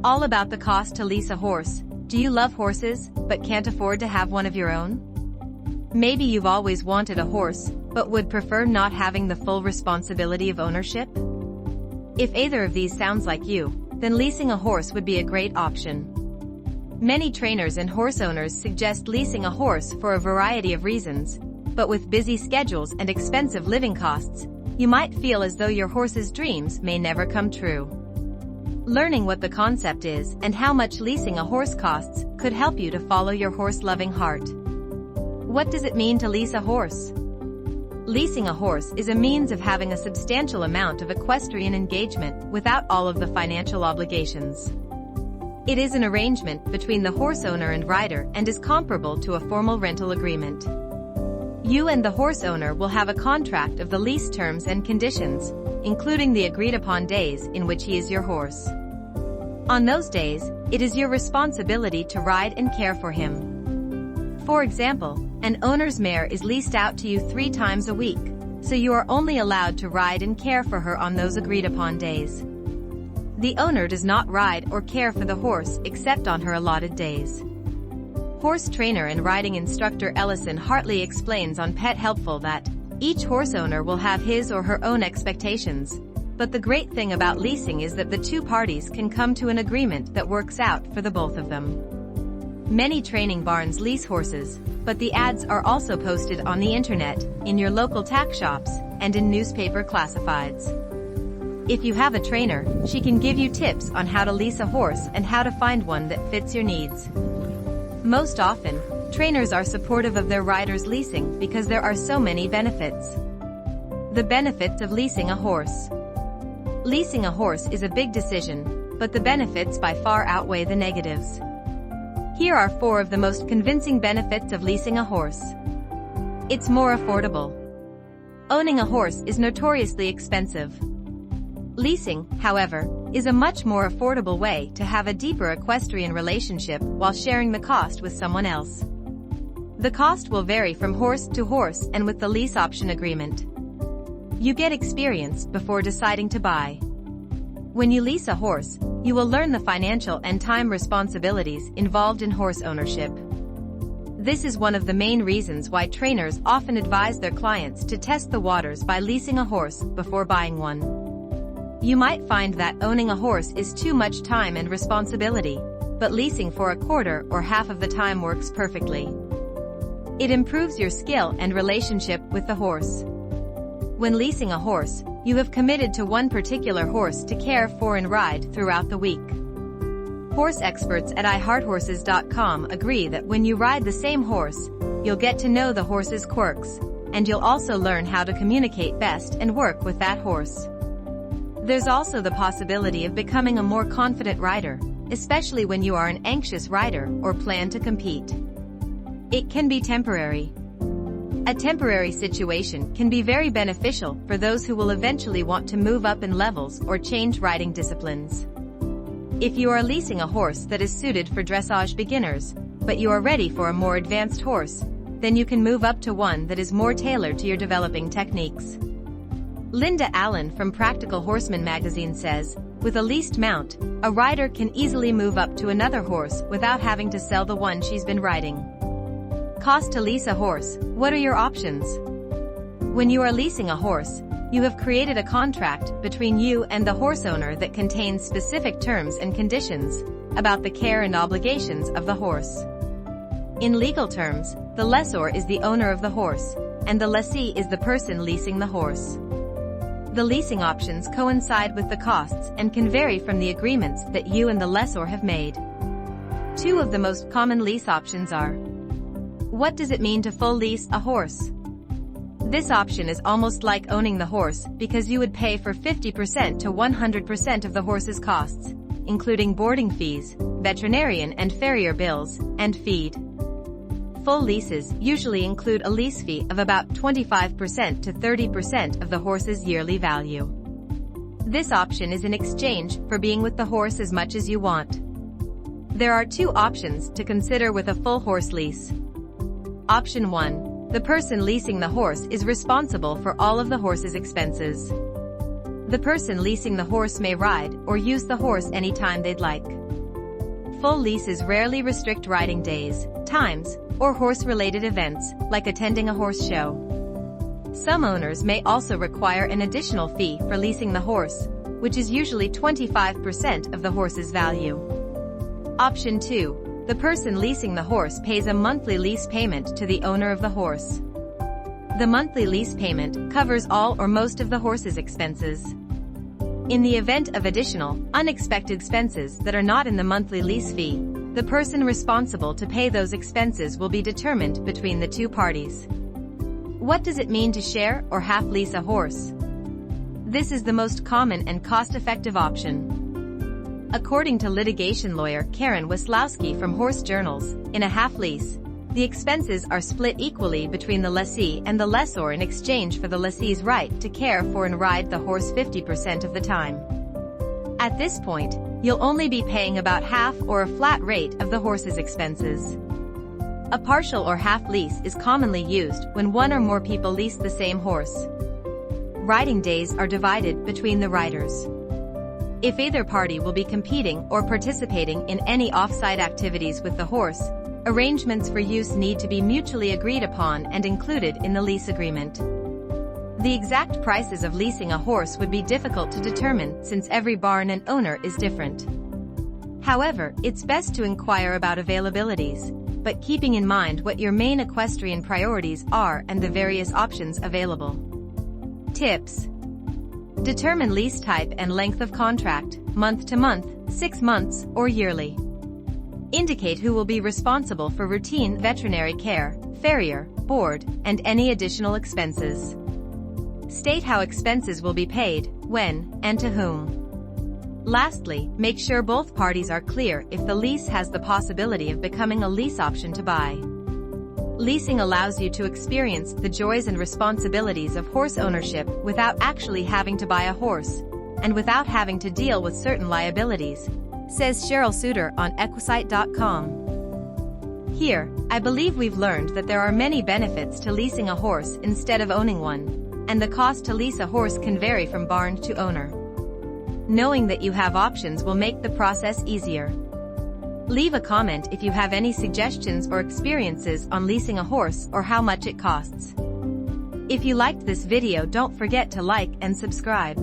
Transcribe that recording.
All about the cost to lease a horse. Do you love horses, but can't afford to have one of your own? Maybe you've always wanted a horse, but would prefer not having the full responsibility of ownership? If either of these sounds like you, then leasing a horse would be a great option. Many trainers and horse owners suggest leasing a horse for a variety of reasons, but with busy schedules and expensive living costs, you might feel as though your horse's dreams may never come true. Learning what the concept is and how much leasing a horse costs could help you to follow your horse-loving heart. What does it mean to lease a horse? Leasing a horse is a means of having a substantial amount of equestrian engagement without all of the financial obligations. It is an arrangement between the horse owner and rider and is comparable to a formal rental agreement. You and the horse owner will have a contract of the lease terms and conditions, including the agreed-upon days in which he is your horse. On those days, it is your responsibility to ride and care for him. For example, an owner's mare is leased out to you 3 times a week, so you are only allowed to ride and care for her on those agreed-upon days. The owner does not ride or care for the horse except on her allotted days. Horse trainer and riding instructor Ellison Hartley explains on Pet Helpful that each horse owner will have his or her own expectations, but the great thing about leasing is that the two parties can come to an agreement that works out for the both of them. Many training barns lease horses, but the ads are also posted on the internet, in your local tack shops, and in newspaper classifieds. If you have a trainer, she can give you tips on how to lease a horse and how to find one that fits your needs. Most often, trainers are supportive of their riders' leasing because there are so many benefits. The benefits of leasing a horse. Leasing a horse is a big decision, but the benefits by far outweigh the negatives. Here are 4 of the most convincing benefits of leasing a horse. It's more affordable. Owning a horse is notoriously expensive. Leasing, however, is a much more affordable way to have a deeper equestrian relationship while sharing the cost with someone else. The cost will vary from horse to horse and with the lease option agreement. You get experience before deciding to buy. When you lease a horse, you will learn the financial and time responsibilities involved in horse ownership. This is one of the main reasons why trainers often advise their clients to test the waters by leasing a horse before buying one. You might find that owning a horse is too much time and responsibility, but leasing for a quarter or half of the time works perfectly. It improves your skill and relationship with the horse. When leasing a horse, you have committed to one particular horse to care for and ride throughout the week. Horse experts at iHeartHorses.com agree that when you ride the same horse, you'll get to know the horse's quirks, and you'll also learn how to communicate best and work with that horse. There's also the possibility of becoming a more confident rider, especially when you are an anxious rider or plan to compete. It can be temporary. A temporary situation can be very beneficial for those who will eventually want to move up in levels or change riding disciplines. If you are leasing a horse that is suited for dressage beginners, but you are ready for a more advanced horse, then you can move up to one that is more tailored to your developing techniques. Linda Allen from Practical Horseman magazine says, with a leased mount, a rider can easily move up to another horse without having to sell the one she's been riding. Cost to lease a horse. What are your options? When you are leasing a horse, you have created a contract between you and the horse owner that contains specific terms and conditions about the care and obligations of the horse. In legal terms, the lessor is the owner of the horse, and the lessee is the person leasing the horse. The leasing options coincide with the costs and can vary from the agreements that you and the lessor have made. 2 of the most common lease options are: what does it mean to full lease a horse? This option is almost like owning the horse because you would pay for 50% to 100% of the horse's costs, including boarding fees, veterinarian and farrier bills, and feed. Full leases usually include a lease fee of about 25% to 30% of the horse's yearly value. This option is in exchange for being with the horse as much as you want. There are 2 options to consider with a full horse lease. Option 1. The person leasing the horse is responsible for all of the horse's expenses. The person leasing the horse may ride or use the horse anytime they'd like. full leases rarely restrict riding days, times, or horse-related events, like attending a horse show. Some owners may also require an additional fee for leasing the horse, which is usually 25% of the horse's value. Option 2. The person leasing the horse pays a monthly lease payment to the owner of the horse. The monthly lease payment covers all or most of the horse's expenses. In the event of additional, unexpected expenses that are not in the monthly lease fee, the person responsible to pay those expenses will be determined between the two parties. What does it mean to share or half-lease a horse? This is the most common and cost-effective option. According to litigation lawyer Karen Weslowski from Horse Journals, in a half-lease, the expenses are split equally between the lessee and the lessor in exchange for the lessee's right to care for and ride the horse 50% of the time. At this point, you'll only be paying about half or a flat rate of the horse's expenses. A partial or half lease is commonly used when one or more people lease the same horse. Riding days are divided between the riders. If either party will be competing or participating in any off-site activities with the horse, arrangements for use need to be mutually agreed upon and included in the lease agreement. The exact prices of leasing a horse would be difficult to determine since every barn and owner is different. However, it's best to inquire about availabilities, but keeping in mind what your main equestrian priorities are and the various options available. Tips: determine lease type and length of contract, month to month, 6 months, or yearly. Indicate who will be responsible for routine veterinary care, farrier, board, and any additional expenses. State how expenses will be paid, when, and to whom. Lastly, make sure both parties are clear if the lease has the possibility of becoming a lease option to buy. Leasing allows you to experience the joys and responsibilities of horse ownership without actually having to buy a horse, and without having to deal with certain liabilities, says Cheryl Suter on Equisite.com. Here, I believe we've learned that there are many benefits to leasing a horse instead of owning one, and the cost to lease a horse can vary from barn to owner. Knowing that you have options will make the process easier. Leave a comment if you have any suggestions or experiences on leasing a horse or how much it costs. If you liked this video, don't forget to like and subscribe.